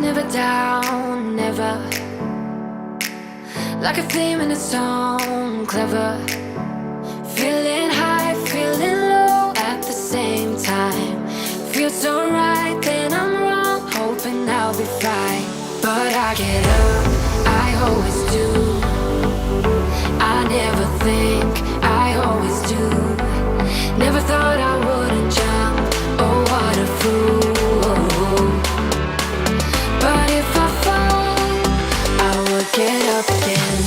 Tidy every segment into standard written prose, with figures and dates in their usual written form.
never down, never. Like a theme in a song, clever. Feeling high, feeling low at the same time. Feels so right, then I'm wrong, hoping I'll be fine. But I get up, I always do. I never think, I always do. Never thought I wouldn't jump, oh what a fool. But if I fall, I would get up again.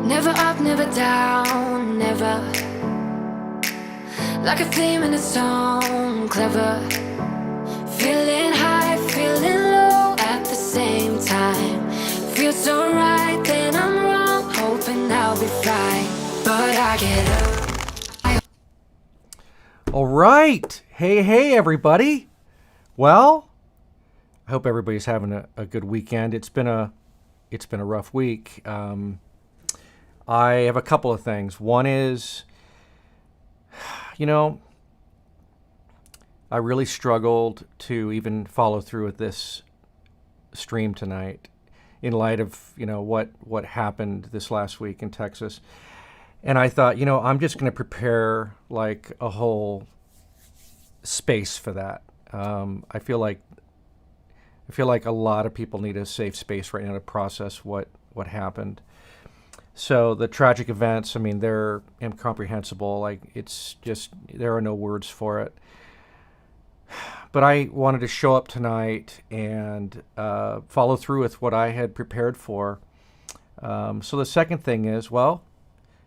Never up, never down, never. Like a theme in a song, clever. Feeling high, feeling low at the same time. Feels so right, then I'm wrong, hoping I'll be fine. But I get up. All right. Hey, everybody. Well, I hope everybody's having a good weekend. It's been a rough week. I have a couple of things. One is, I really struggled to even follow through with this stream tonight in light of, what happened this last week in Texas. And I thought, I'm just going to prepare like a whole space for that. I feel like a lot of people need a safe space right now to process what happened. So the tragic events, they're incomprehensible. Like, it's just, there are no words for it. But I wanted to show up tonight and follow through with what I had prepared for. So the second thing is,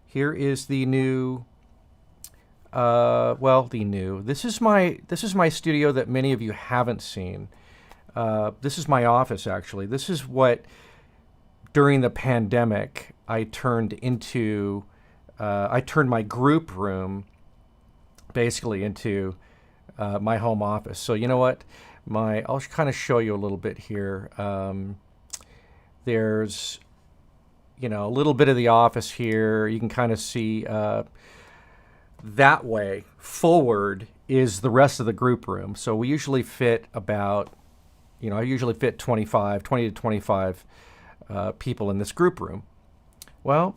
here is the new, this is my studio that many of you haven't seen. This is my office, actually. This is what, during the pandemic, I turned my group room basically into my home office. So you know what? I'll kind of show you a little bit here. There's, a little bit of the office here. You can kind of see that way forward is the rest of the group room. So we usually fit about, I usually fit 20 to 25 people in this group room. Well,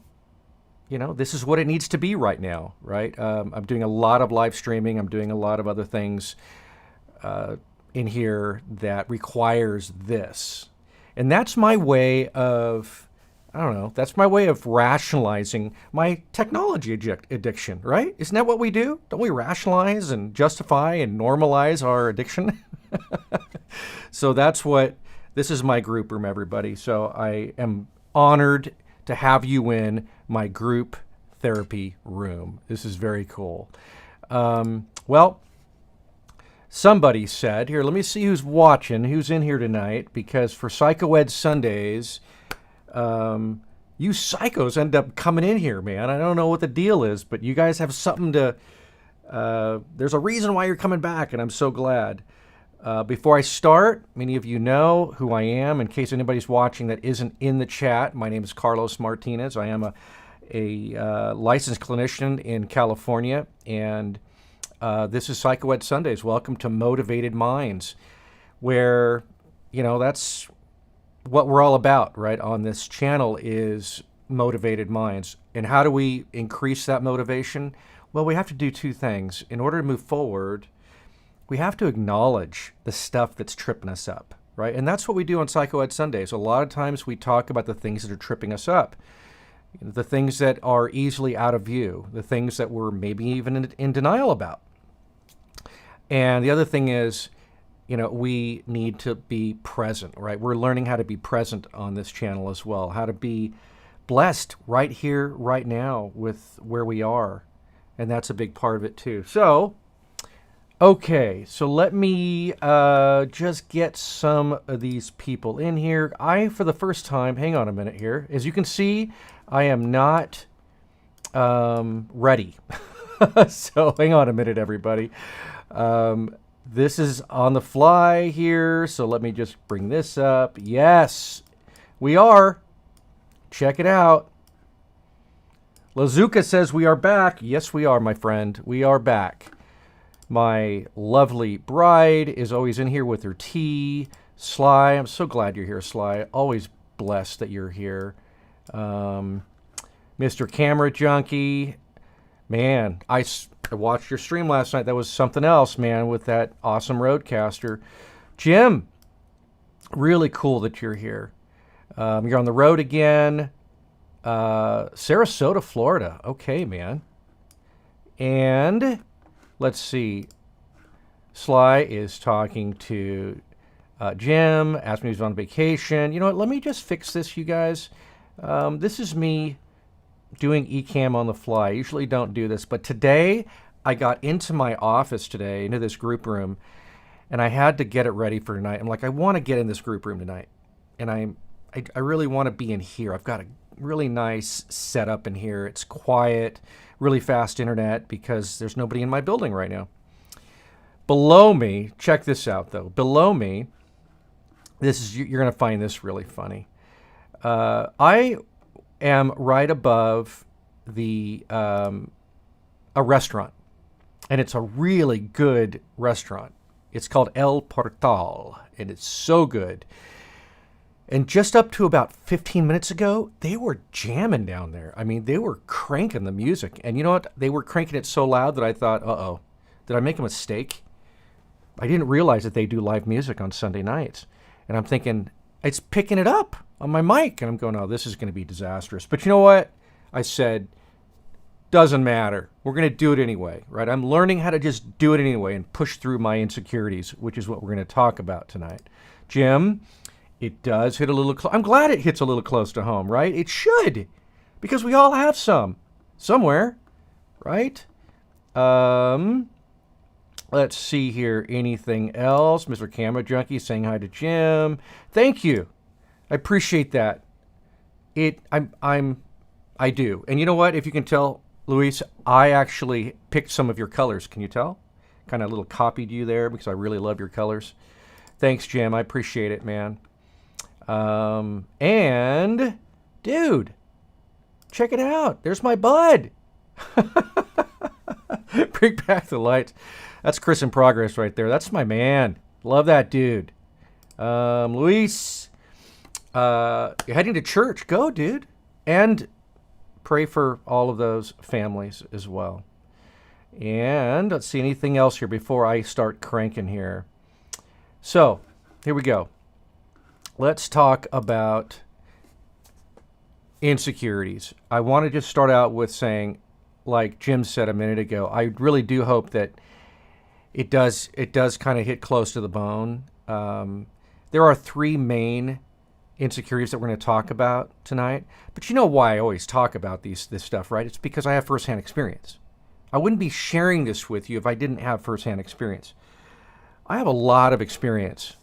this is what it needs to be right now, right? I'm doing a lot of live streaming. I'm doing a lot of other things in here that requires this. And that's my way of, that's my way of rationalizing my technology addiction, right? Isn't that what we do? Don't we rationalize and justify and normalize our addiction? So this is my group room, everybody. So I am honored to have you in my group therapy room. This is very cool. Well, somebody said, here, let me see who's watching, who's in here tonight, because for Psychoed Sundays, you psychos end up coming in here, man. I don't know what the deal is, but you guys have something to, there's a reason why you're coming back, and I'm so glad. Before I start, many of you know who I am. In case anybody's watching that isn't in the chat, my name is Carlos Martinez. I am a licensed clinician in California, and this is Psychoed Sundays. Welcome to Motivated Minds, where, that's what we're all about, right? On this channel is motivated minds. And how do we increase that motivation? Well, we have to do two things. In order to move forward, we have to acknowledge the stuff that's tripping us up, right? And that's what we do on Psychoed Sundays. A lot of times we talk about the things that are tripping us up, the things that are easily out of view, the things that we're maybe even in denial about. And the other thing is, we need to be present, right? We're learning how to be present on this channel as well, how to be blessed right here, right now with where we are. And that's a big part of it too. So, okay, so let me just get some of these people in here. For the first time, hang on a minute here. As you can see, I am not ready. So hang on a minute, everybody. This is on the fly here, so let me just bring this up. Yes, we are. Check it out. Lazuka says we are back. Yes, we are, my friend. We are back. My lovely bride is always in here with her tea. Sly, I'm so glad you're here, Sly. Always blessed that you're here. Mr. Camera Junkie. Man, I watched your stream last night. That was something else, man, with that awesome Roadcaster. Jim, really cool that you're here. You're on the road again. Sarasota, Florida. Okay, man. And let's see. Sly is talking to Jim, asked me if he's on vacation. You know what? Let me just fix this, you guys. This is me doing eCam on the fly. I usually don't do this, but today I got into my office today, into this group room, and I had to get it ready for tonight. I'm like, I want to get in this group room tonight, and I really want to be in here. I've got a really nice setup in here. It's quiet, really fast internet because there's nobody in my building right now. Below me, check this out though. Below me, you're going to find this really funny. I am right above a restaurant, and it's a really good restaurant. It's called El Portal, and it's so good. And just up to about 15 minutes ago, they were jamming down there. I mean, they were cranking the music. And you know what? They were cranking it so loud that I thought, uh-oh, did I make a mistake? I didn't realize that they do live music on Sunday nights. And I'm thinking, it's picking it up on my mic. And I'm going, oh, this is going to be disastrous. But you know what? I said, doesn't matter. We're going to do it anyway, right? I'm learning how to just do it anyway and push through my insecurities, which is what we're going to talk about tonight. Jim, it does hit a little close. I'm glad it hits a little close to home, right? It should, because we all have some somewhere, right? Let's see here. Anything else? Mr. Camera Junkie saying hi to Jim. Thank you. I appreciate that. I do. And you know what? If you can tell, Luis, I actually picked some of your colors. Can you tell? Kind of a little copied you there because I really love your colors. Thanks, Jim. I appreciate it, man. And, dude, check it out. There's my bud. Bring back the lights. That's Chris in Progress right there. That's my man. Love that dude. Luis, you're heading to church. Go, dude. And pray for all of those families as well. And let's see, anything else here before I start cranking here. So, here we go. Let's talk about insecurities. I want to just start out with saying, like Jim said a minute ago, I really do hope that it does kind of hit close to the bone. There are three main insecurities that we're going to talk about tonight. But you know why I always talk about this stuff, right? It's because I have firsthand experience. I wouldn't be sharing this with you if I didn't have firsthand experience. I have a lot of experience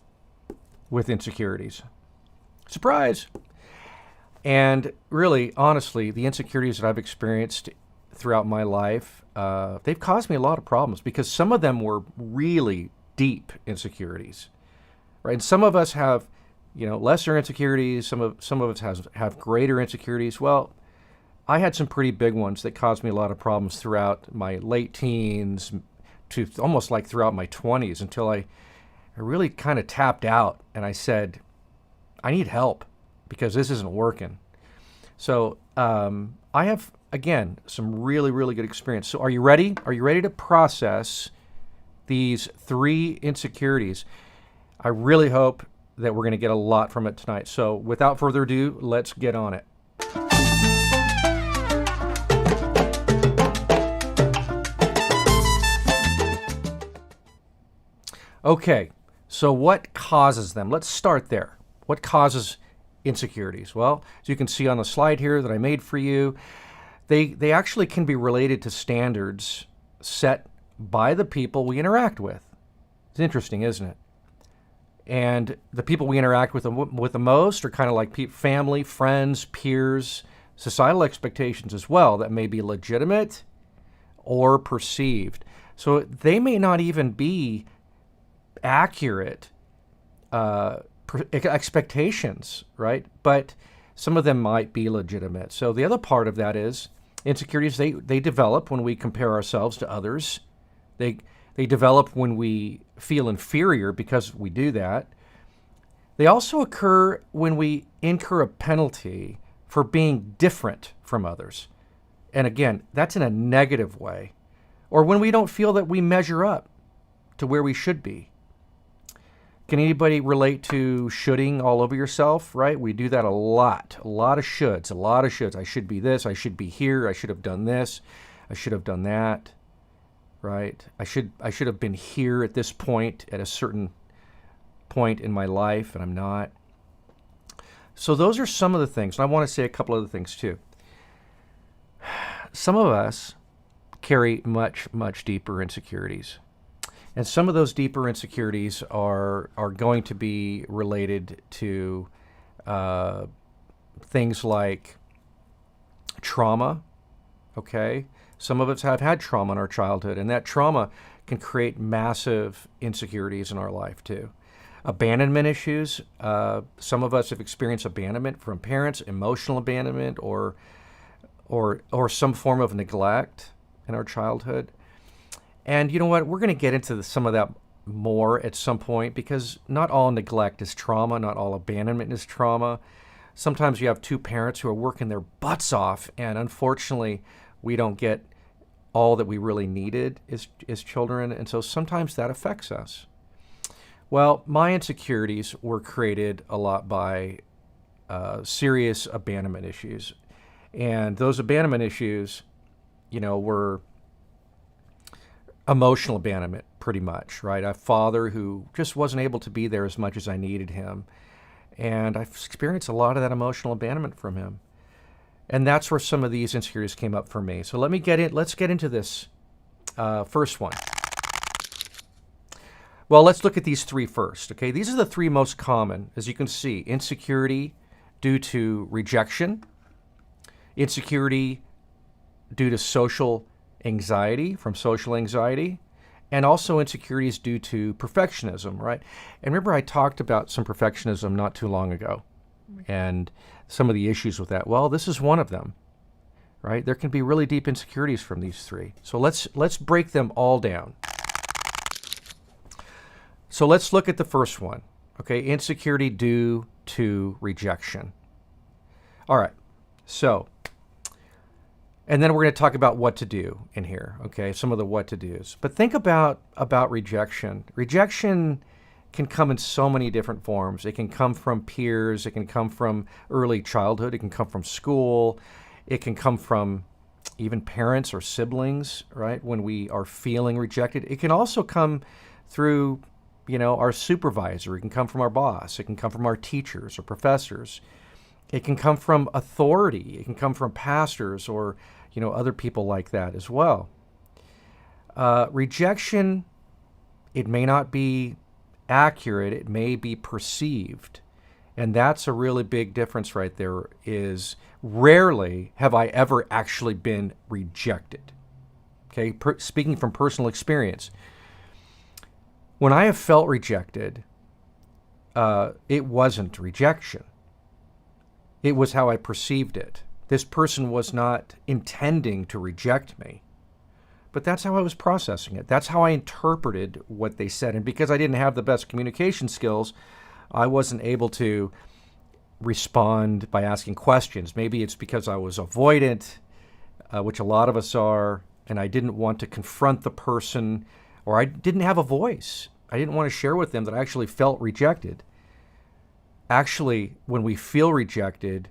with insecurities. Surprise! And really, honestly, the insecurities that I've experienced throughout my life, they've caused me a lot of problems because some of them were really deep insecurities, right? And some of us have, lesser insecurities. Some of us have greater insecurities. Well, I had some pretty big ones that caused me a lot of problems throughout my late teens to almost like throughout my 20s until I really kind of tapped out and I said, I need help because this isn't working. So I have, again, some really, really good experience. So are you ready? Are you ready to process these 3 insecurities? I really hope that we're going to get a lot from it tonight. So without further ado, let's get on it. Okay, so what causes them? Let's start there. What causes insecurities? Well, as you can see on the slide here that I made for you, they actually can be related to standards set by the people we interact with. It's interesting, isn't it? And the people we interact with the most are kind of like family, friends, peers, societal expectations as well that may be legitimate or perceived. So they may not even be accurate expectations, right? But some of them might be legitimate. So the other part of that is insecurities, they develop when we compare ourselves to others. They develop when we feel inferior because we do that. They also occur when we incur a penalty for being different from others. And again, that's in a negative way. Or when we don't feel that we measure up to where we should be. Can anybody relate to shoulding all over yourself, right? We do that a lot of shoulds. I should be this, I should be here, I should have done this, I should have done that, right? I should have been here at this point, at a certain point in my life, and I'm not. So those are some of the things, and I want to say a couple other things too. Some of us carry much, much deeper insecurities. And some of those deeper insecurities are going to be related to things like trauma, okay? Some of us have had trauma in our childhood, and that trauma can create massive insecurities in our life too. Abandonment issues. Some of us have experienced abandonment from parents, emotional abandonment, or some form of neglect in our childhood. And you know what? We're going to get into some of that more at some point because not all neglect is trauma. Not all abandonment is trauma. Sometimes you have 2 parents who are working their butts off, and unfortunately, we don't get all that we really needed as children. And so sometimes that affects us. Well, my insecurities were created a lot by serious abandonment issues. And those abandonment issues, were emotional abandonment, pretty much, right? A father who just wasn't able to be there as much as I needed him. And I've experienced a lot of that emotional abandonment from him. And that's where some of these insecurities came up for me. So let's get into this first one. Well, let's look at these 3 first, okay? These are the 3 most common, as you can see. Insecurity due to rejection, insecurity due to social anxiety, and also insecurities due to perfectionism, right? And remember I talked about some perfectionism not too long ago and some of the issues with that. Well, this is one of them, right? There can be really deep insecurities from these 3. So let's break them all down. So let's look at the first one, okay? Insecurity due to rejection. All right, so, and then we're going to talk about what to do in here, okay? Some of the what to do's. But think about rejection. Rejection can come in so many different forms. It can come from peers. It can come from early childhood. It can come from school. It can come from even parents or siblings, right? When we are feeling rejected. It can also come through our supervisor. It can come from our boss. It can come from our teachers or professors. It can come from authority. It can come from pastors or, other people like that as well. Rejection, it may not be accurate. It may be perceived. And that's a really big difference right there, is rarely have I ever actually been rejected. Okay, speaking from personal experience, when I have felt rejected, it wasn't rejection. It was how I perceived it. This person was not intending to reject me, but that's how I was processing it. That's how I interpreted what they said. And because I didn't have the best communication skills, I wasn't able to respond by asking questions. Maybe it's because I was avoidant, which a lot of us are, and I didn't want to confront the person, or I didn't have a voice. I didn't want to share with them that I actually felt rejected. Actually, when we feel rejected,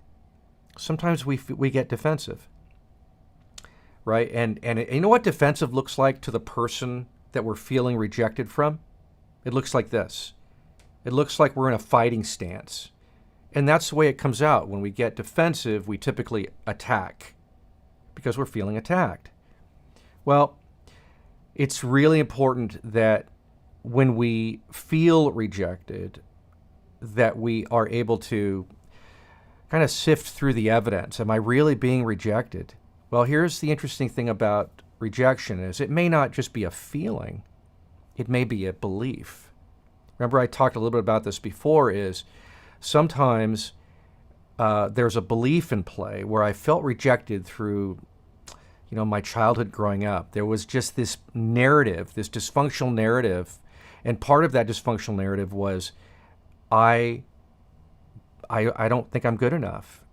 sometimes we get defensive, right? And you know what defensive looks like to the person that we're feeling rejected from? It looks like this. It looks like we're in a fighting stance. And that's the way it comes out. When we get defensive, we typically attack because we're feeling attacked. Well, it's really important that when we feel rejected, that we are able to kind of sift through the evidence. Am I really being rejected? Well, here's the interesting thing about rejection is it may not just be a feeling. It may be a belief. Remember, I talked a little bit about this before, is sometimes there's a belief in play where I felt rejected through, my childhood growing up. There was just this narrative, this dysfunctional narrative, and part of that dysfunctional narrative was I don't think I'm good enough.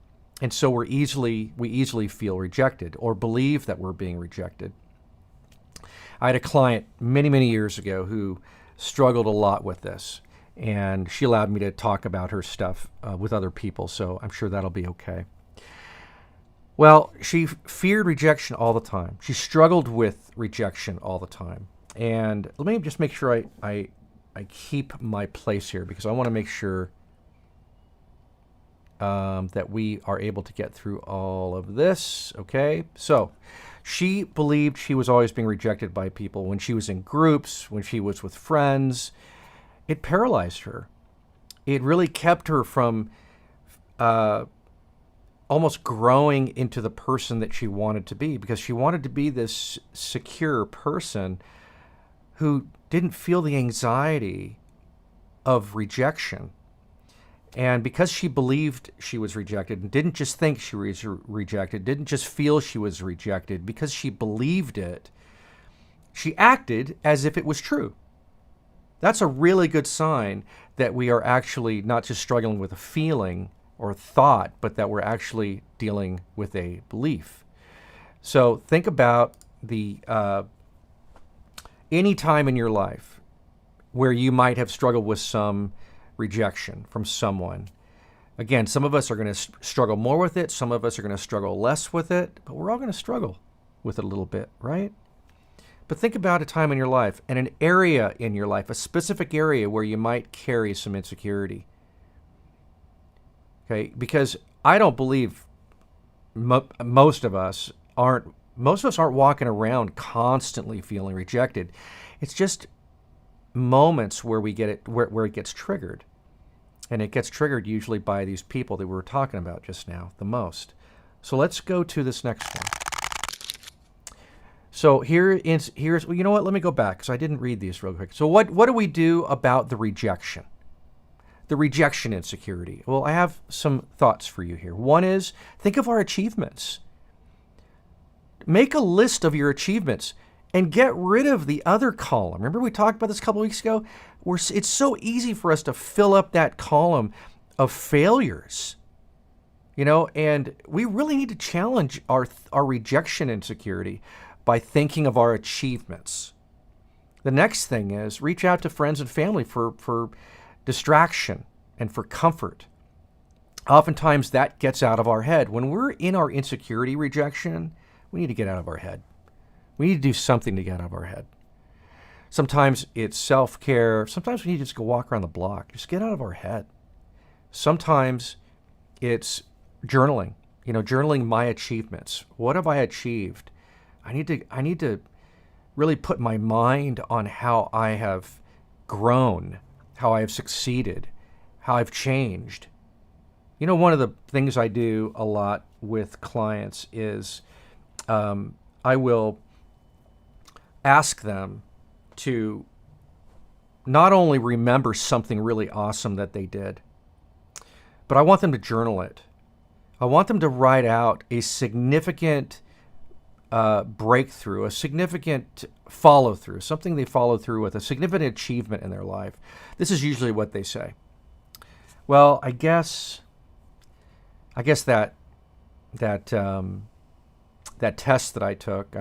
And so we easily feel rejected or believe that we're being rejected. I had a client many, many years ago who struggled a lot with this, and she allowed me to talk about her stuff with other people, so I'm sure that'll be okay. Well, she feared rejection all the time. She struggled with rejection all the time. And let me just make sure I keep my place here, because I want to make sure that we are able to get through all of this. Okay, so she believed she was always being rejected by people when she was in groups, when she was with friends. It paralyzed her. It really kept her from almost growing into the person that she wanted to be, because she wanted to be this secure person who didn't feel the anxiety of rejection. And because she believed she was rejected and didn't just think she was rejected, didn't just feel she was rejected, because she believed it, she acted as if it was true. That's a really good sign that we are actually not just struggling with a feeling or thought, but that we're actually dealing with a belief. So think about any time in your life where you might have struggled with some rejection from someone. Again, some of us are going to struggle more with it. Some of us are going to struggle less with it, but we're all going to struggle with it a little bit, right? But think about a time in your life and an area in your life, a specific area where you might carry some insecurity. Okay, because I don't believe most of us aren't walking around constantly feeling rejected. It's just moments where we get it, where it gets triggered. And it gets triggered usually by these people that we were talking about just now the most. So let's go to this next one. So here's well, you know what? Let me go back because I didn't read these real quick. So what do we do about the rejection? The rejection insecurity. Well, I have some thoughts for you here. One is, think of our achievements. Make a list of your achievements and get rid of the other column. Remember we talked about this a couple weeks ago? It's so easy for us to fill up that column of failures. And we really need to challenge our rejection insecurity by thinking of our achievements. The next thing is reach out to friends and family for distraction and for comfort. Oftentimes that gets out of our head. When we're in our insecurity rejection, we need to get out of our head. We need to do something to get out of our head. Sometimes it's self-care. Sometimes we need to just go walk around the block. Just get out of our head. Sometimes it's journaling. Journaling my achievements. What have I achieved? I need to really put my mind on how I have grown, how I have succeeded, how I've changed. One of the things I do a lot with clients is I will ask them to not only remember something really awesome that they did, but I want them to journal it. I want them to write out a significant breakthrough, a significant follow through, something they followed through with, a significant achievement in their life. This is usually what they say. Well, I guess that test that I took,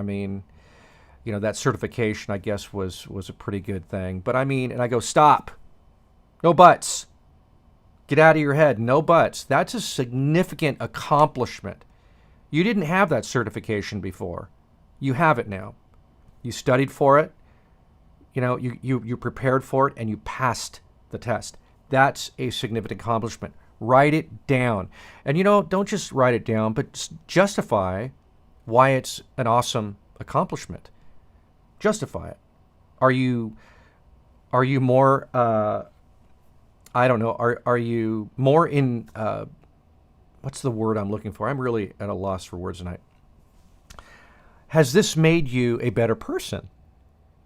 that certification, I guess was a pretty good thing. But and I go, stop, no buts. Get out of your head, no buts. That's a significant accomplishment. You didn't have that certification before. You have it now. You studied for it. You prepared for it and you passed the test. That's a significant accomplishment. Write it down. And don't just write it down, but justify why it's an awesome accomplishment. Justify it. Are you more I don't know, are you more in what's the word I'm looking for? I'm really at a loss for words tonight. Has this made you a better person?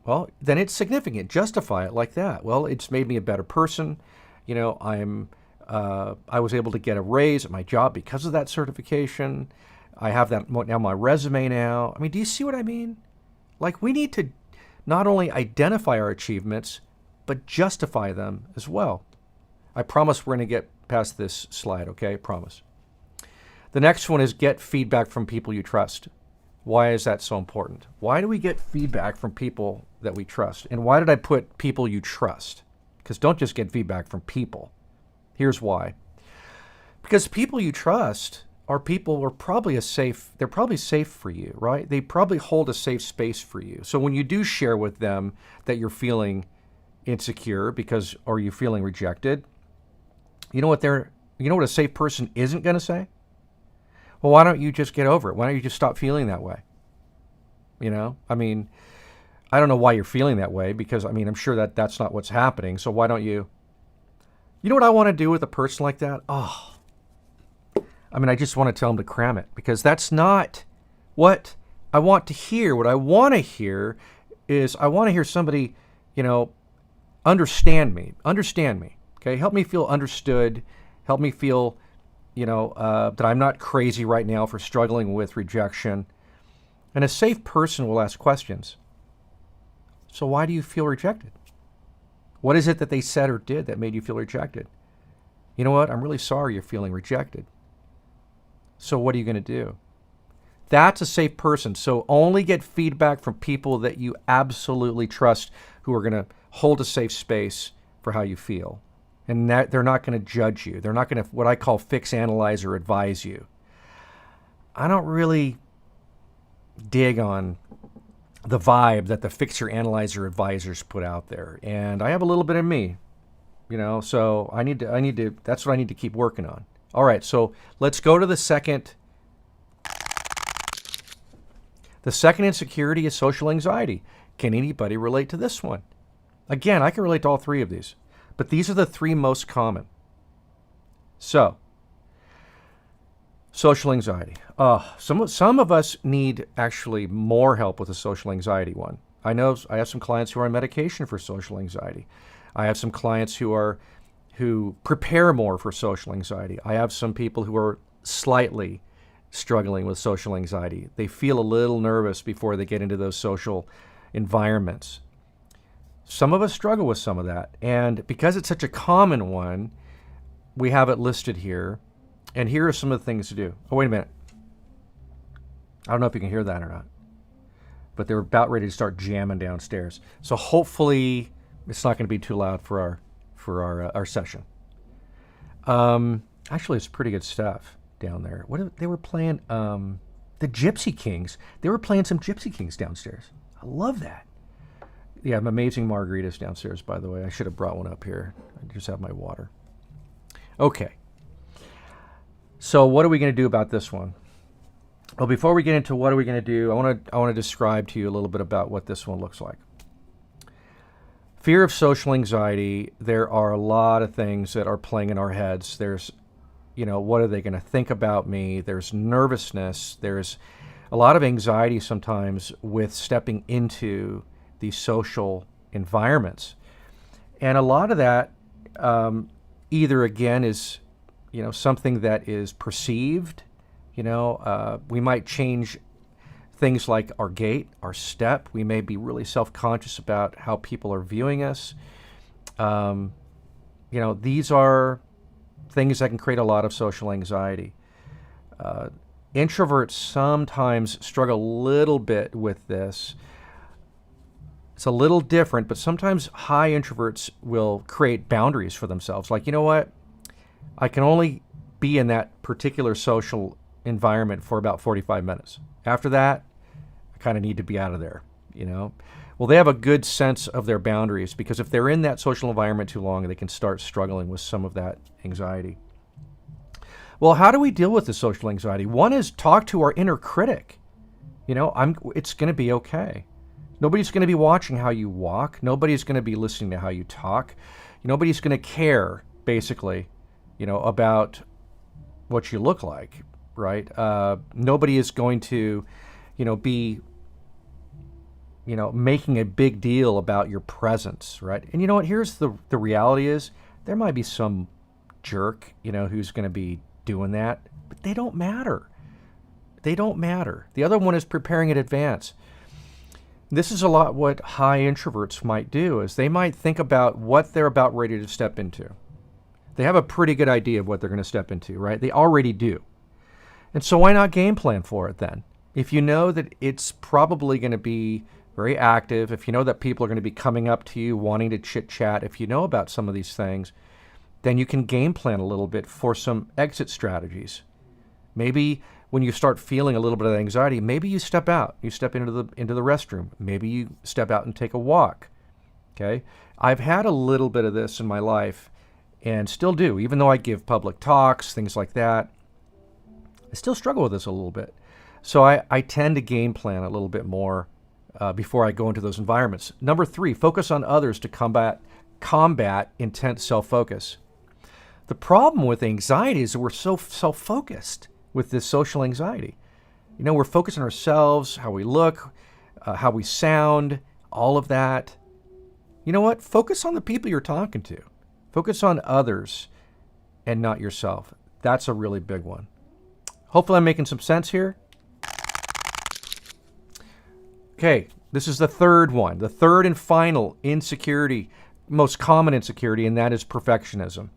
Well, then it's significant. Justify it like that. Well, it's made me a better person. I was able to get a raise at my job because of that certification. I have that now on my resume now. Do you see what I mean? Like, we need to not only identify our achievements, but justify them as well. I promise we're going to get past this slide, okay? Promise. The next one is get feedback from people you trust. Why is that so important? Why do we get feedback from people that we trust? And why did I put people you trust? Because don't just get feedback from people. Here's why. Because people you trust are people who are probably they're probably safe for you, right? They probably hold a safe space for you. So when you do share with them that you're feeling insecure or you're feeling rejected, you know what a safe person isn't going to say? Well, why don't you just get over it? Why don't you just stop feeling that way? I don't know why you're feeling that way because, I'm sure that that's not what's happening. So why don't you? You know what I want to do with a person like that? I just want to tell them to cram it because that's not what I want to hear. What I want to hear is I want to hear somebody, understand me. Okay, help me feel understood. Help me feel, that I'm not crazy right now for struggling with rejection. And a safe person will ask questions. So why do you feel rejected? What is it that they said or did that made you feel rejected? You know what? I'm really sorry you're feeling rejected. So what are you going to do? That's a safe person. So only get feedback from people that you absolutely trust who are going to hold a safe space for how you feel. And that they're not going to judge you. They're not going to, what I call, fix, analyze, or advise you. I don't really dig on the vibe that the fixer, analyzer, advisors put out there. And I have a little bit of me, so I need to, that's what I need to keep working on. All right, so let's go to the second. The second insecurity is social anxiety. Can anybody relate to this one? Again, I can relate to all three of these, but these are the three most common. So, social anxiety. Some of us need actually more help with the social anxiety one. I know I have some clients who are on medication for social anxiety. I have some clients who prepare more for social anxiety. I have some people who are slightly struggling with social anxiety. They feel a little nervous before they get into those social environments. Some of us struggle with some of that. And because it's such a common one, we have it listed here. And here are some of the things to do. Oh, wait a minute. I don't know if you can hear that or not. But they're about ready to start jamming downstairs. So hopefully it's not going to be too loud for our session. Actually, it's pretty good stuff down there. They were playing the Gypsy Kings. They were playing some Gypsy Kings downstairs. I love that. Yeah, amazing margaritas downstairs, by the way. I should have brought one up here. I just have my water. Okay. So what are we going to do about this one? Well, before we get into what are we going to do, I want to describe to you a little bit about what this one looks like. Fear of social anxiety, there are a lot of things that are playing in our heads. There's, what are they going to think about me? There's nervousness. There's a lot of anxiety sometimes with stepping into these social environments. And a lot of that either, again, is, something that is perceived. We might change things like our gait, our step. We may be really self-conscious about how people are viewing us. These are things that can create a lot of social anxiety. Introverts sometimes struggle a little bit with this. It's a little different, but sometimes high introverts will create boundaries for themselves. Like, you know what? I can only be in that particular social environment for about 45 minutes. After that, I kind of need to be out of there, Well, they have a good sense of their boundaries because if they're in that social environment too long, they can start struggling with some of that anxiety. Well, how do we deal with the social anxiety? One is talk to our inner critic. It's going to be okay. Nobody's going to be watching how you walk. Nobody's going to be listening to how you talk. Nobody's going to care, basically, about what you look like, right? Nobody is going to, be, making a big deal about your presence, right? And you know what? Here's the reality is there might be some jerk, who's going to be doing that, but they don't matter. They don't matter. The other one is preparing in advance. This is a lot what high introverts might do is they might think about what they're about ready to step into. They have a pretty good idea of what they're going to step into, right? They already do. And so why not game plan for it then? If you know that it's probably going to be very active, if you know that people are going to be coming up to you wanting to chit chat, if you know about some of these things, then you can game plan a little bit for some exit strategies. Maybe when you start feeling a little bit of anxiety, maybe you step out, you step into the restroom, maybe you step out and take a walk. Okay? I've had a little bit of this in my life and still do, even though I give public talks, things like that. I still struggle with this a little bit. So I tend to game plan a little bit more before I go into those environments. Number 3, focus on others to combat intense self-focus. The problem with anxiety is that we're so self-focused with this social anxiety. We're focused on ourselves, how we look, how we sound, all of that. You know what? Focus on the people you're talking to. Focus on others and not yourself. That's a really big one. Hopefully I'm making some sense here. Okay, this is the third one, the third and final insecurity, most common insecurity, and that is perfectionism.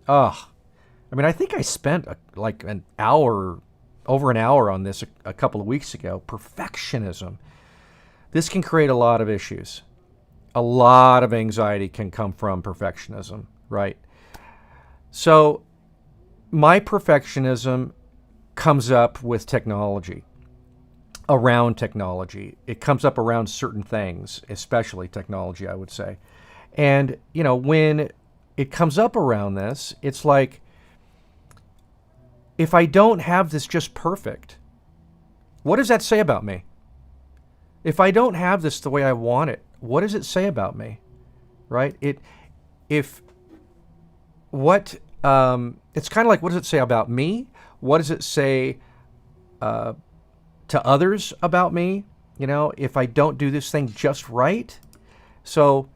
I think I spent over an hour on this a couple of weeks ago. Perfectionism. This can create a lot of issues. A lot of anxiety can come from perfectionism, right? So my perfectionism comes up with technology, around technology. It comes up around certain things, especially technology, I would say. And, when it comes up around this, it's like, if I don't have this just perfect, what does that say about me? If I don't have this the way I want it, what does it say about me? Right? It's kind of like, what does it say about me? What does it say to others about me? If I don't do this thing just right. So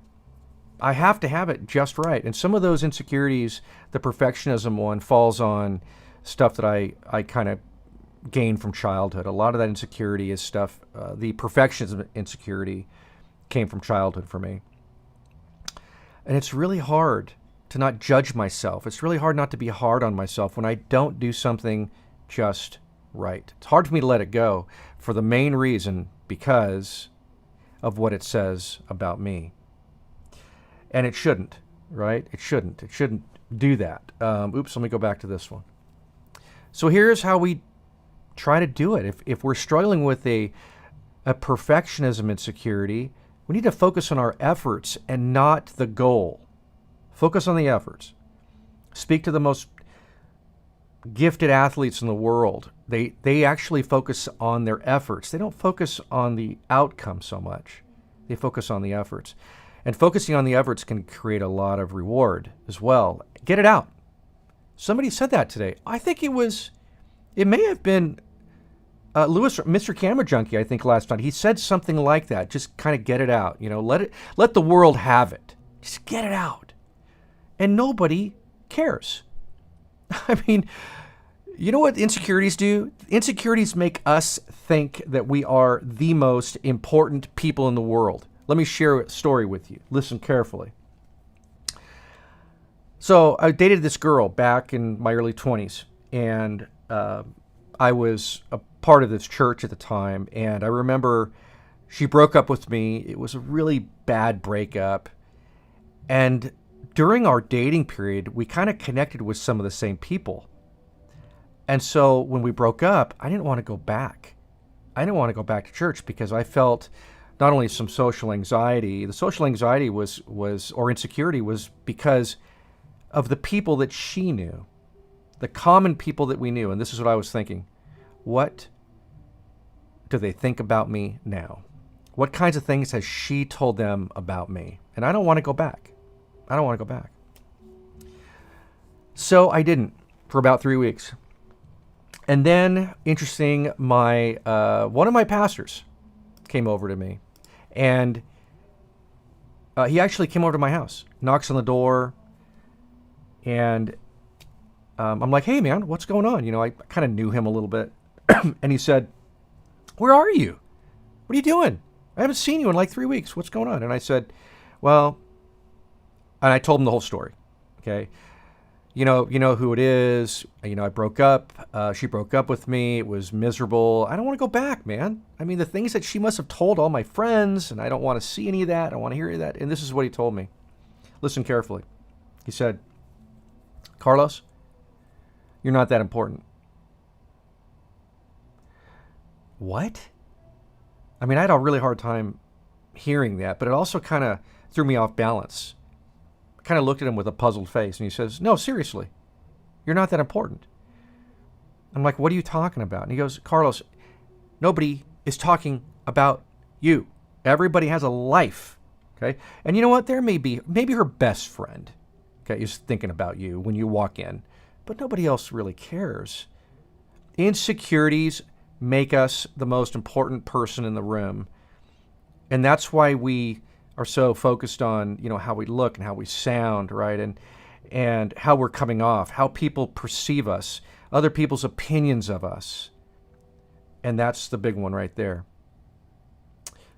I have to have it just right. And some of those insecurities, the perfectionism one, falls on stuff that I kind of gained from childhood. A lot of that insecurity is stuff, the perfectionism insecurity came from childhood for me. And it's really hard to not judge myself. It's really hard not to be hard on myself when I don't do something just right. It's hard for me to let it go for the main reason because of what it says about me. And it shouldn't, right? It shouldn't. It shouldn't do that. Let me go back to this one. So here's how we try to do it. If we're struggling with a perfectionism insecurity, We need to focus on our efforts and not the goal. Focus on the efforts. Speak to the most gifted athletes in the world. They actually focus on their efforts. They don't focus on the outcome so much. They focus on the efforts. And focusing on the efforts can create a lot of reward as well. Get it out. Somebody said that today. I think it may have been Lewis, Mr. Camera Junkie, I think last night. He said something like that. Just kind of get it out. Let the world have it. Just get it out. And nobody cares. I mean, you know what insecurities do? Insecurities make us think that we are the most important people in the world. Let me share a story with you. Listen carefully. So I dated this girl back in my early 20s, and I was a part of this church at the time, and I remember she broke up with me. It was a really bad breakup, and during our dating period, we kind of connected with some of the same people. And so when we broke up, I didn't want to go back. I didn't want to go back to church because I felt not only some social anxiety, the social anxiety or insecurity was because of the people that she knew, the common people that we knew. And this is what I was thinking. What do they think about me now? What kinds of things has she told them about me? And I don't want to go back. I don't want to go back. So I didn't for about 3 weeks. And then, interesting, one of my pastors came over to me. And he actually came over to my house, knocks on the door. And I'm like, hey, man, what's going on? I kind of knew him a little bit. And he said, where are you? What are you doing? I haven't seen you in like 3 weeks. What's going on? And I said, well, and I told him the whole story. Okay. You know who it is. I broke up. She broke up with me. It was miserable. I don't want to go back, man. I mean, the things that she must have told all my friends, and I don't want to see any of that. I don't want to hear any of that. And this is what he told me. Listen carefully. He said, Carlos, you're not that important. What? I mean, I had a really hard time hearing that, but it also kind of threw me off balance. I kind of looked at him with a puzzled face, and he says, no, seriously, you're not that important. I'm like, what are you talking about? And he goes, Carlos, nobody is talking about you. Everybody has a life, okay? And you know what? Maybe her best friend, okay, is thinking about you when you walk in, but nobody else really cares. Insecurities make us the most important person in the room, and that's why we are so focused on, how we look and how we sound, right? And how we're coming off, how people perceive us, other people's opinions of us. And that's the big one right there.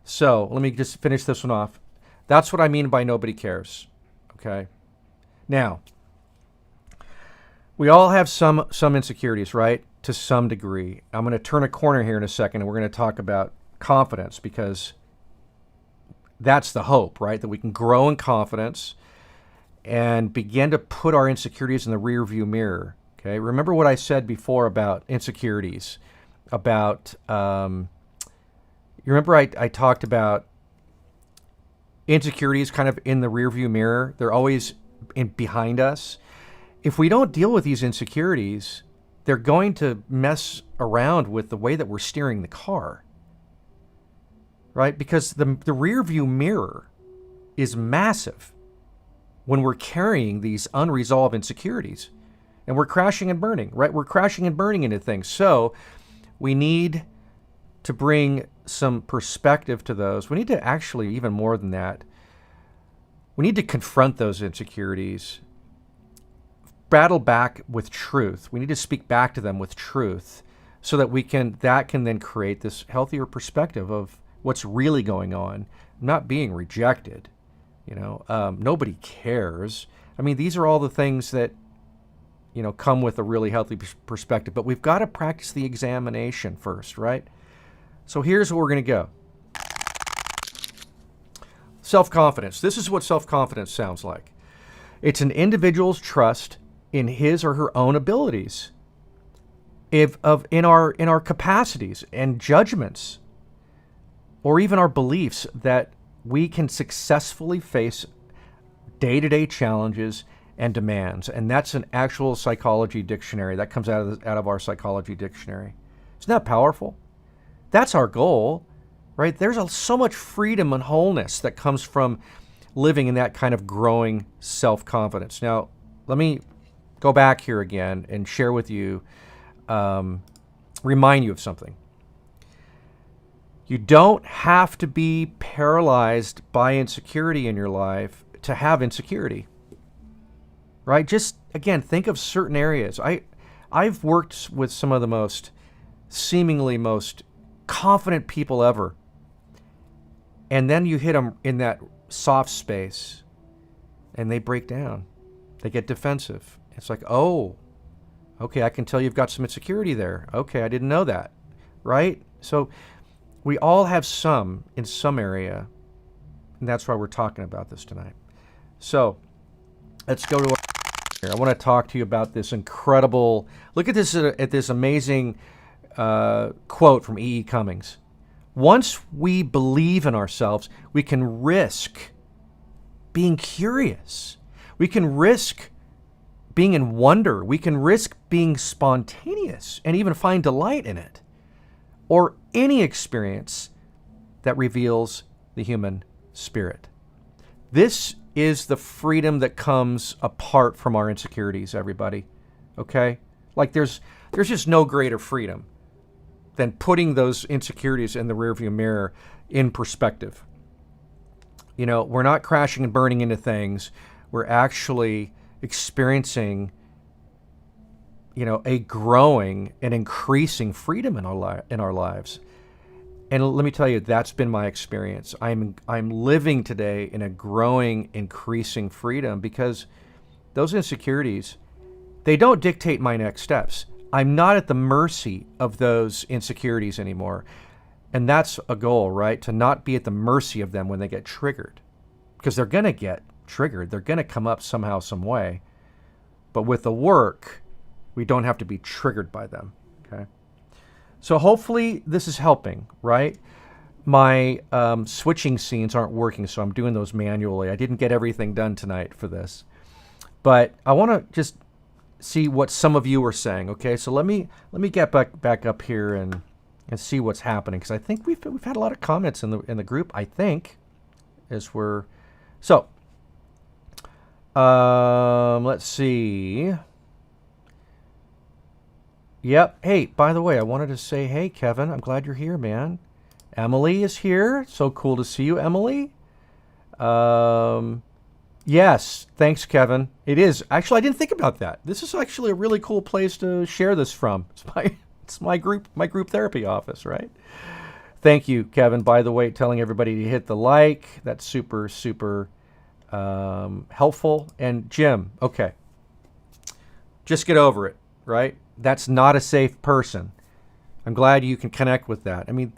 So let me just finish this one off. That's what I mean by nobody cares, okay? Now, we all have some insecurities, right? To some degree. I'm going to turn a corner here in a second, and we're going to talk about confidence, because that's the hope, right? That we can grow in confidence and begin to put our insecurities in the rear view mirror. Okay. Remember what I said before about insecurities, about, you remember I talked about insecurities kind of in the rear view mirror. They're always behind us. If we don't deal with these insecurities, they're going to mess around with the way that we're steering the car. Right? Because the rear view mirror is massive when we're carrying these unresolved insecurities. And we're crashing and burning, right? We're crashing and burning into things. So we need to bring some perspective to those. We need to actually, even more than that, we need to confront those insecurities, battle back with truth. We need to speak back to them with truth so that that can then create this healthier perspective of what's really going on, not being rejected. Nobody cares. I mean, these are all the things that, come with a really healthy perspective, but we've got to practice the examination first, right? So here's where we're going to go. Self-confidence. This is what self-confidence sounds like. It's an individual's trust in his or her own abilities, in our capacities and judgments, or even our beliefs that we can successfully face day-to-day challenges and demands. And that's an actual psychology dictionary. That comes out of our psychology dictionary. Isn't that powerful? That's our goal, right? There's so much freedom and wholeness that comes from living in that kind of growing self-confidence. Now, let me go back here again and share with you, remind you of something. You don't have to be paralyzed by insecurity in your life to have insecurity, right? Just, again, think of certain areas. I've worked with some of the seemingly most confident people ever. And then you hit them in that soft space and they break down. They get defensive. It's like, oh, okay, I can tell you've got some insecurity there. Okay, I didn't know that, right? So we all have some in some area, and that's why we're talking about this tonight. So let's go to our... I want to talk to you about this incredible... Look at this amazing quote from E.E. Cummings. Once we believe in ourselves, we can risk being curious. We can risk being in wonder. We can risk being spontaneous and even find delight in it, or any experience that reveals the human spirit. This is the freedom that comes apart from our insecurities, everybody. Okay? Like there's just no greater freedom than putting those insecurities in the rearview mirror in perspective. You know, we're not crashing and burning into things. We're actually experiencing, you know, a growing and increasing freedom in our lives. And let me tell you, that's been my experience. I'm living today in a growing, increasing freedom because those insecurities, they don't dictate my next steps. I'm not at the mercy of those insecurities anymore. And that's a goal, right? To not be at the mercy of them when they get triggered. Because they're going to get triggered. They're going to come up somehow, some way. But with the work, we don't have to be triggered by them, okay? So hopefully this is helping, right? My switching scenes aren't working, so I'm doing those manually. I didn't get everything done tonight for this. But I want to just see what some of you are saying, okay? So let me get back up here and see what's happening, because I think we've had a lot of comments in the group, I think, as we're... So, let's see. Yep. Hey, by the way, I wanted to say, hey, Kevin, I'm glad you're here, man. Emily is here. So cool to see you, Emily. Yes. Thanks, Kevin. It is. Actually, I didn't think about that. This is actually a really cool place to share this from. It's my group therapy office, right? Thank you, Kevin. By the way, telling everybody to hit the like. That's super, super helpful. And Jim, okay. Just get over it, right? That's not a safe person. I'm glad you can connect with that. I mean,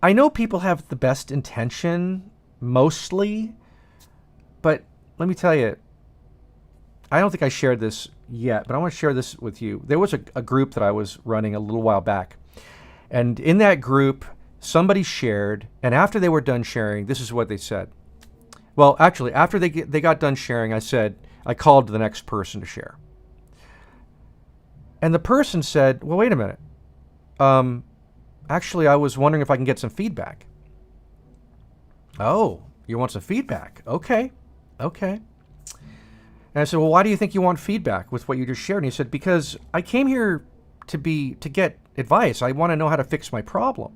I know people have the best intention, mostly, but let me tell you, I don't think I shared this yet, but I want to share this with you. There was a group that I was running a little while back, and in that group, somebody shared, and after they were done sharing, this is what they said. Well, actually, after they got done sharing, I called the next person to share. And the person said, well, wait a minute. Actually, I was wondering if I can get some feedback. Oh, you want some feedback? Okay. And I said, well, why do you think you want feedback with what you just shared? And he said, because I came here to get advice. I want to know how to fix my problem.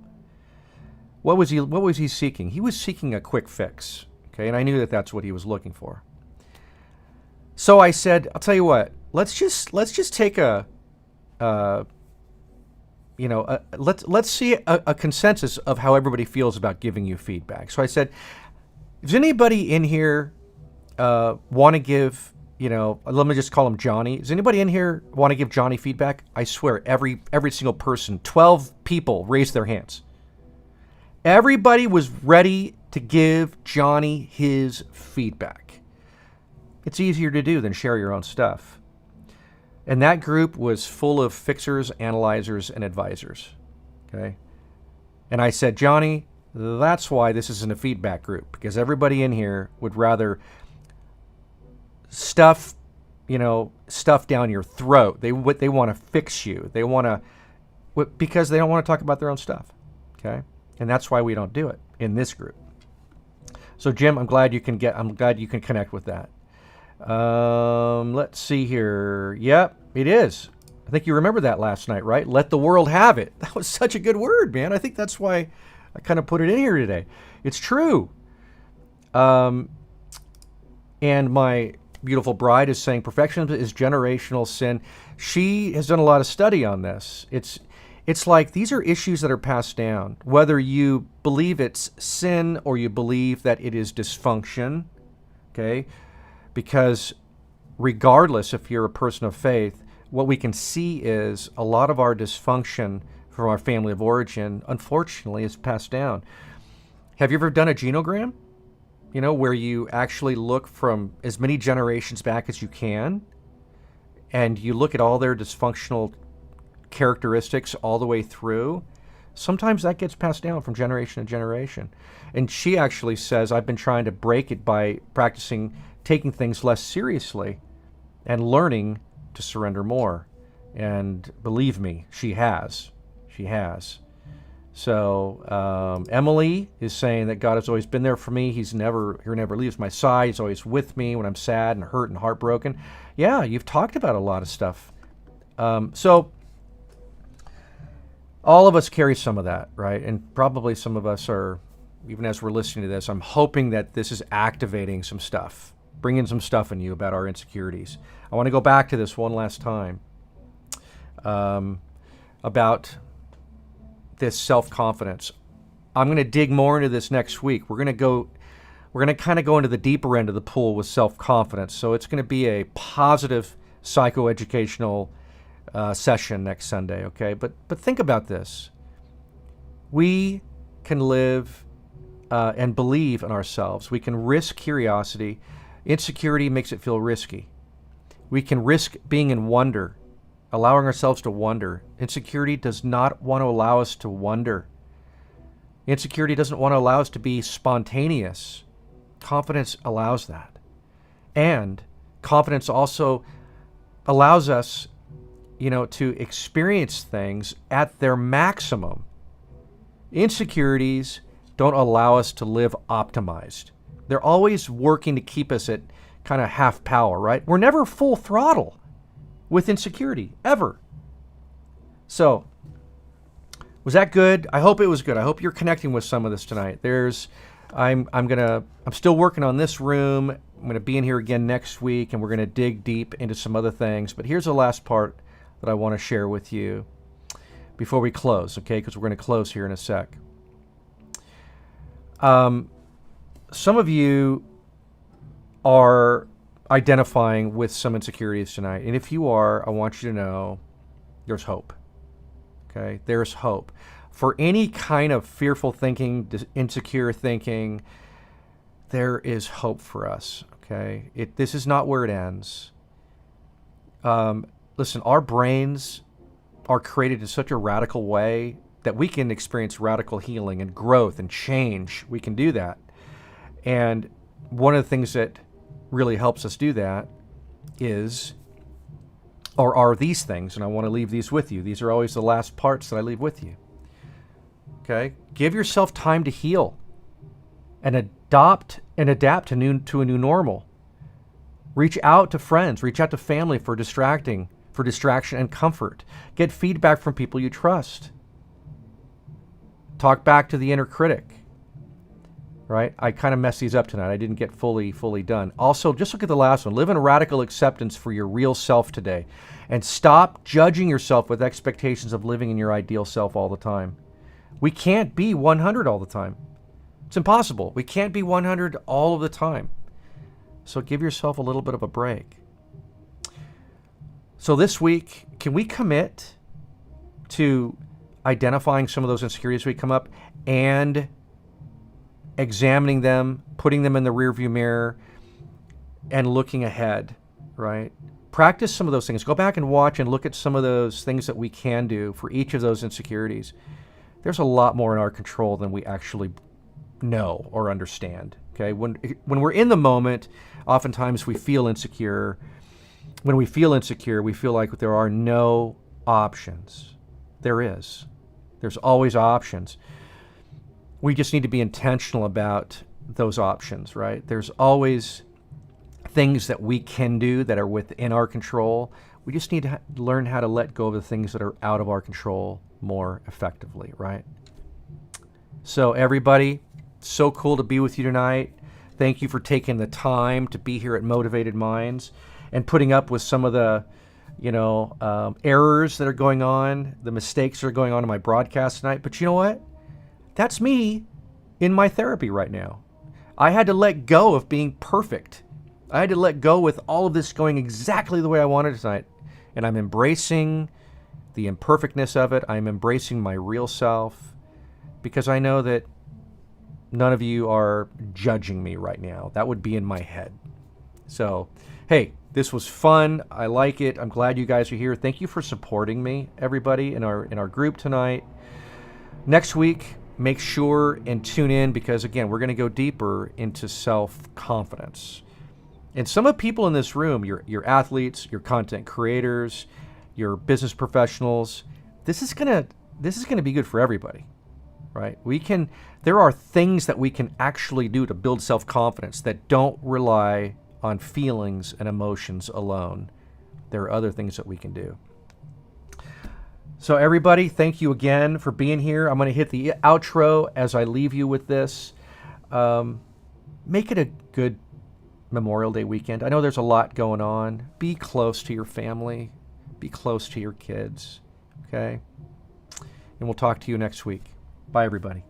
What was he seeking? He was seeking a quick fix. Okay, and I knew that that's what he was looking for. So I said, I'll tell you what. Let's just take let's see a consensus of how everybody feels about giving you feedback. So I said, does anybody in here want to give, let me just call him Johnny. Does anybody in here want to give Johnny feedback? I swear, every single person, 12 people raised their hands. Everybody was ready to give Johnny his feedback. It's easier to do than share your own stuff. And that group was full of fixers, analyzers, and advisors. Okay? And I said, Johnny, That's why this isn't a feedback group, because everybody in here would rather stuff down your throat. They want to fix you. They want to, because they don't want to talk about their own stuff. Okay, and that's why we don't do it in this group. So Jim, I'm glad you can connect with that. Let's see here. Yep, it is. I think you remember that last night, right? Let the world have it. That was such a good word, man. I think that's why I kind of put it in here today. It's true. And my beautiful bride is saying perfectionism is generational sin. She has done a lot of study on this. It's like these are issues that are passed down, whether you believe it's sin or you believe that it is dysfunction, okay? Because regardless if you're a person of faith, what we can see is a lot of our dysfunction from our family of origin, unfortunately, is passed down. Have you ever done a genogram? Where you actually look from as many generations back as you can, and you look at all their dysfunctional characteristics all the way through. Sometimes that gets passed down from generation to generation. And she actually says, I've been trying to break it by practicing taking things less seriously and learning to surrender more. And believe me, she has. So Emily is saying that God has always been there for me. He never leaves my side. He's always with me when I'm sad and hurt and heartbroken. Yeah, you've talked about a lot of stuff. So all of us carry some of that, right? And probably some of us are, even as we're listening to this, I'm hoping that this is activating some stuff, bringing some stuff in you about our insecurities. I want to go back to this one last time about this self-confidence. I'm going to dig more into this next week. We're going to kind of go into the deeper end of the pool with self-confidence. So it's going to be a positive psychoeducational session next Sunday, okay? But think about this. We can live and believe in ourselves. We can risk curiosity. Insecurity makes it feel risky. We can risk being in wonder, allowing ourselves to wonder. Insecurity does not want to allow us to wonder. Insecurity doesn't want to allow us to be spontaneous. Confidence allows that. And confidence also allows us, to experience things at their maximum. Insecurities don't allow us to live optimized. They're always working to keep us at kind of half power, right? We're never full throttle with insecurity, ever. So, was that good? I hope it was good. I hope you're connecting with some of this tonight. I'm still working on this room. I'm going to be in here again next week, and we're going to dig deep into some other things. But here's the last part that I want to share with you before we close, okay? Because we're going to close here in a sec. Some of you are identifying with some insecurities tonight. And if you are, I want you to know there's hope. Okay? There's hope. For any kind of fearful thinking, insecure thinking, there is hope for us. Okay? This is not where it ends. Listen, our brains are created in such a radical way that we can experience radical healing and growth and change. We can do that. And one of the things that really helps us do that are these things, and I want to leave these with you. These are always the last parts that I leave with you. Okay? Give yourself time to heal and adapt to a new normal. Reach out to friends, reach out to family for distraction and comfort. Get feedback from people you trust. Talk back to the inner critic. Right? I kind of messed these up tonight. I didn't get fully done. Also, just look at the last one. Live in radical acceptance for your real self today. And stop judging yourself with expectations of living in your ideal self all the time. We can't be 100 all the time. It's impossible. We can't be 100 all of the time. So give yourself a little bit of a break. So this week, can we commit to identifying some of those insecurities we come up and examining them, putting them in the rearview mirror, and looking ahead, right? Practice some of those things. Go back and watch and look at some of those things that we can do for each of those insecurities. There's a lot more in our control than we actually know or understand. Okay, when we're in the moment, oftentimes we feel insecure. When we feel insecure, we feel like there are no options. There is. There's always options. We just need to be intentional about those options, right? There's always things that we can do that are within our control. We just need to learn how to let go of the things that are out of our control more effectively, right? So everybody, so cool to be with you tonight. Thank you for taking the time to be here at Motivated Minds and putting up with some of the, errors that are going on, the mistakes that are going on in my broadcast tonight. But you know what? That's me in my therapy right now. I had to let go of being perfect. I had to let go with all of this going exactly the way I wanted tonight. And I'm embracing the imperfectness of it. I'm embracing my real self because I know that none of you are judging me right now. That would be in my head. So, hey, this was fun. I like it. I'm glad you guys are here. Thank you for supporting me, everybody, in our group tonight. Next week, make sure and tune in because, again, we're going to go deeper into self-confidence. And some of the people in this room, your athletes, your content creators, your business professionals, this is gonna be good for everybody, right? There are things that we can actually do to build self-confidence that don't rely on feelings and emotions alone. There are other things that we can do. So everybody, thank you again for being here. I'm going to hit the outro as I leave you with this. Make it a good Memorial Day weekend. I know there's a lot going on. Be close to your family. Be close to your kids. Okay? And we'll talk to you next week. Bye, everybody.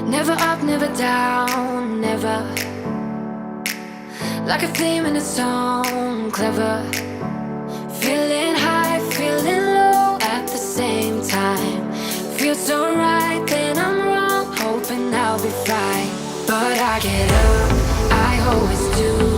Never up, never down, never. Like a theme in a song, clever. Feeling high, feeling low at the same time. Feels so right, then I'm wrong, hoping I'll be fine. But I get up, I always do.